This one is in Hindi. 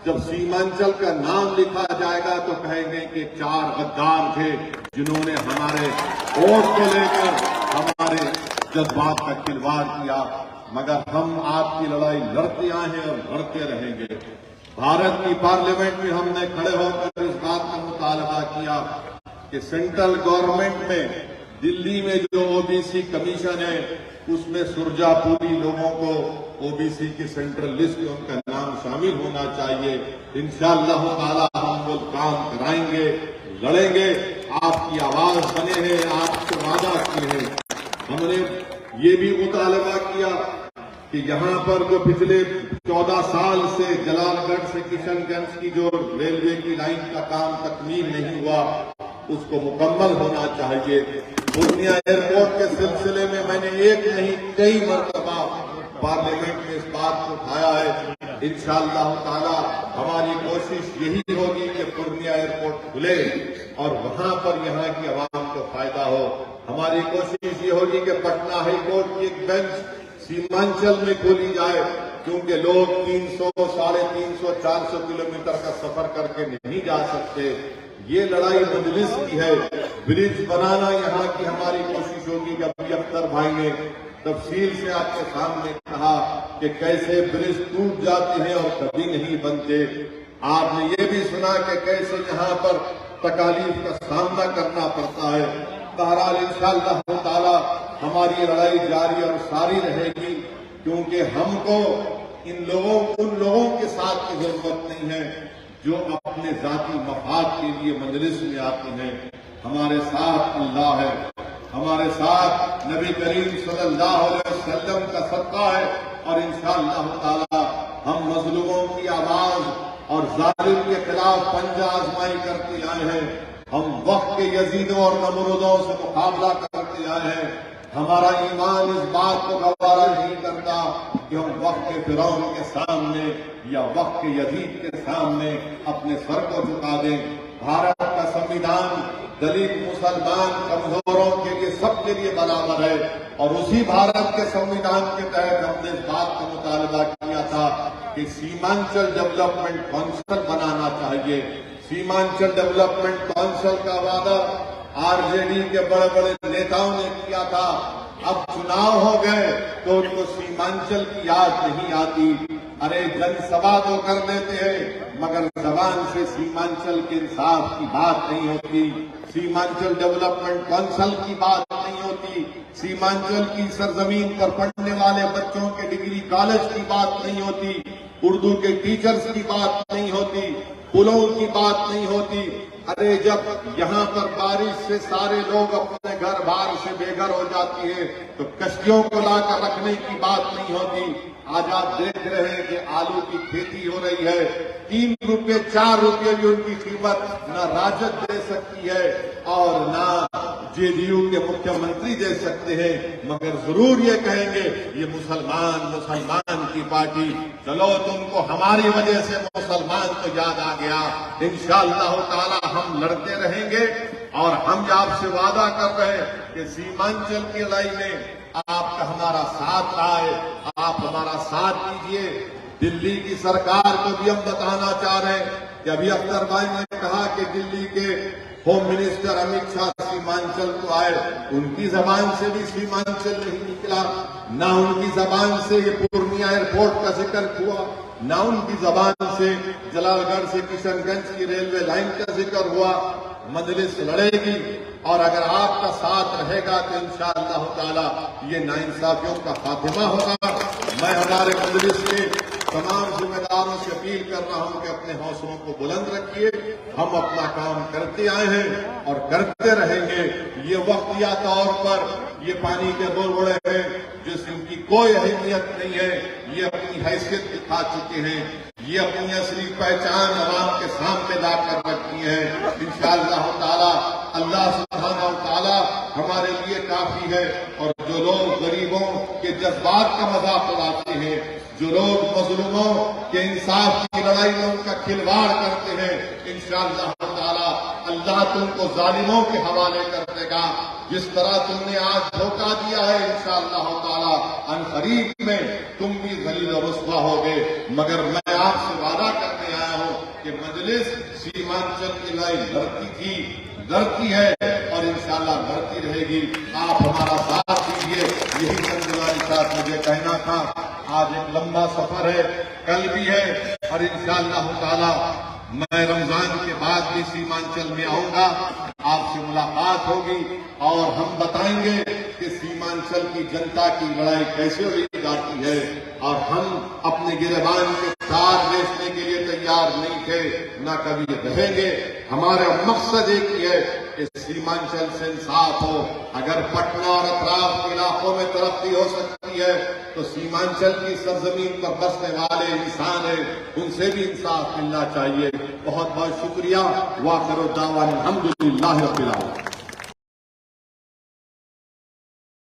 जब सीमांचल का नाम लिखा जाएगा तो कहेंगे कि 4 गद्दार थे जिन्होंने हमारे वोट को लेकर हमारे जज्बात का खिलवाड़ किया। मगर हम आपकी लड़ाई लड़ते आए हैं और लड़ते रहेंगे। भारत की पार्लियामेंट में हमने खड़े होकर इस बात का मुतालबा किया कि सेंट्रल गवर्नमेंट में दिल्ली में जो ओबीसी कमीशन है उसमें सुरजापुरी लोगों को ओबीसी की सेंट्रल लिस्ट में उनका नाम शामिल होना चाहिए। इंशाअल्लाह ताला हम वो काम कराएंगे, लड़ेंगे। आपकी आवाज बने हैं, आपसे वादा किए हैं। हमने ये भी मुतालबा किया कि यहाँ पर जो पिछले 14 साल से जलालगढ़ से किशनगंज की जो रेलवे की लाइन का काम तकमील नहीं हुआ उसको मुकम्मल होना चाहिए। पूर्णिया एयरपोर्ट के सिलसिले में मैंने एक नहीं कई मरतबा पार्लियामेंट में इस बात को उठाया है। इंशाअल्लाह ताला हमारी कोशिश यही होगी कि पूर्णिया एयरपोर्ट खुले और वहां पर यहाँ की आवाम को फायदा हो। हमारी कोशिश ये होगी कि पटना हाईकोर्ट की एक बेंच सीमांचल में खोली जाए, क्योंकि लोग 300, 350, 400 किलोमीटर का सफर करके नहीं जा सकते। ये लड़ाई मजलिस की है। ब्रिज बनाना यहाँ की हमारी कोशिश होगी। अभी अख्तर भाई ने तफसील से आपके सामने कहा कि कैसे ब्रिज टूट जाते हैं और कभी नहीं बनते। आपने ये भी सुना कि कैसे यहाँ पर तकालीफ का सामना करना पड़ता है। बहरहाल इंशाअल्लाह ताला हमारी लड़ाई जारी और सारी रहेगी, क्योंकि हमको उन लोगों के साथ की जरूरत नहीं है जो अपने जाती मफाद के लिए मजलिस में आते हैं। हमारे साथ अल्लाह है, हमारे साथ नबी करीम सल्लल्लाहु अलैहि वसल्लम का सदका है और इंशाअल्लाह ताला हम मजलूमों की आवाज और जालिम के खिलाफ पंजा आजमाई करते आए हैं। हम वक्त के यजीदों और नमरूदों से मुकाबला करते आए हैं। हमारा ईमान इस बात को गवारा नहीं करता कि हम वक्त के फिरौन के सामने या वक्त के यजीद के सामने अपने सर को झुका दें। भारत का संविधान दलित, मुसलमान, कमजोरों के लिए, सबके लिए बराबर है और उसी भारत के संविधान के तहत हमने इस बात का मुतालबा किया था कि सीमांचल डेवलपमेंट काउंसिल बनाना चाहिए। सीमांचल डेवलपमेंट काउंसिल का वादा आरजेडी के बड़े बड़े नेताओं ने किया था। अब चुनाव हो गए तो उनको सीमांचल की याद नहीं आती। अरे जनसभा तो कर लेते हैं मगर जबान से सीमांचल के इंसाफ की बात नहीं होती, सीमांचल डेवलपमेंट काउंसिल की बात नहीं होती, सीमांचल की सरजमीन पर पढ़ने वाले बच्चों के डिग्री कॉलेज की बात नहीं होती, उर्दू के टीचर्स की बात नहीं होती, पुलों की बात नहीं होती। अरे जब यहाँ पर बारिश से सारे लोग अपने घर बार से बेघर हो जाती है तो कश्तियों को लाकर रखने की बात नहीं होती। आज आप देख रहे हैं कि आलू की खेती हो रही है, 3 रुपये 4 रुपये भी उनकी कीमत न राजद दे सकती है और न जेडीयू के मुख्यमंत्री दे सकते हैं। मगर जरूर ये कहेंगे ये मुसलमान की पार्टी। चलो तुमको हमारी वजह से मुसलमान तो याद आ गया। इंशाअल्लाह ताला हम लड़ते रहेंगे और हम आपसे वादा कर रहे हैं कि सीमांचल की लड़ाई में आपका हमारा साथ आए, आप हमारा साथ दीजिए। दिल्ली की सरकार को भी हम बताना चाह रहे हैं कि अभी अख्तर भाई ने कहा कि दिल्ली के होम मिनिस्टर अमित शाह सीमांचल को आए, उनकी जबान से भी सीमांचल नहीं निकला, ना उनकी जबान से ये पूर्णिया एयरपोर्ट का जिक्र हुआ, ना उनकी जबान से जलालगढ़ से किशनगंज की रेलवे लाइन का जिक्र हुआ। मजलिस लड़ेगी और अगर आपका साथ रहेगा तो इंशाअल्लाह ताला ये नाइंसाफियों का खात्मा होगा। मैं हमारे मजलिस के तमाम जिम्मेदारों से अपील कर रहा हूं कि अपने हौसलों को बुलंद रखिए। हम अपना काम करते आए हैं और करते रहेंगे। ये वक्तिया तौर पर ये पानी के बुलबुले हैं जिसकी कोई अहमियत नहीं है, ये अपनी हैसियत दिखा चुके हैं, ये अपनी असली पहचान आवाम के सामने लाकर रखी है। इंशाअल्लाह ताला अल्लाह सुब्हानहू ताला हमारे लिए काफी है। और जो लोग गरीबों के जज्बात का मजाक उड़ाते हैं, जो लोग मजलूमों के इंसाफ की लड़ाई में उनका खिलवाड़ करते हैं, इंशाअल्लाह ताला अल्लाह तुमको जालिमों के हवाले कर देगा। जिस तरह तुमने आज धोखा दिया है, इंशाअल्लाह ताला अनकरीब में तुम भी ज़लील और रुस्वा होगे। मगर मैं आपसे वादा करने आया हूं कि मजलिस सीमांचल की लड़ाई लड़ती थी, लड़ती है और इंशाअल्लाह लड़ती रहेगी। आप हमारा साथ दीजिए। यही चंदवारी साहब मुझे कहना था। आज एक लंबा सफर है, कल भी है और इंशाअल्लाह ताला मैं रमजान के बाद भी सीमांचल में आऊंगा, आपसे मुलाकात होगी और हम बताएंगे कि सीमांचल की जनता की लड़ाई कैसे लड़ी जाती है। और हम अपने गिरबान के तार बेचने के लिए तैयार नहीं थे, न कभी रहेंगे। हमारा मकसद एक ही है कि सीमांचल से इंसाफ हो। अगर पटना और अतराफ के इलाकों में तरक्की हो सकती है तो सीमांचल की सरजमीन पर बसने वाले इंसान है, उनसे भी इंसाफ मिलना चाहिए। बहुत बहुत शुक्रिया। वाखिर दावा अल्हम्दुलिल्लाह रब्बिल आलमीन।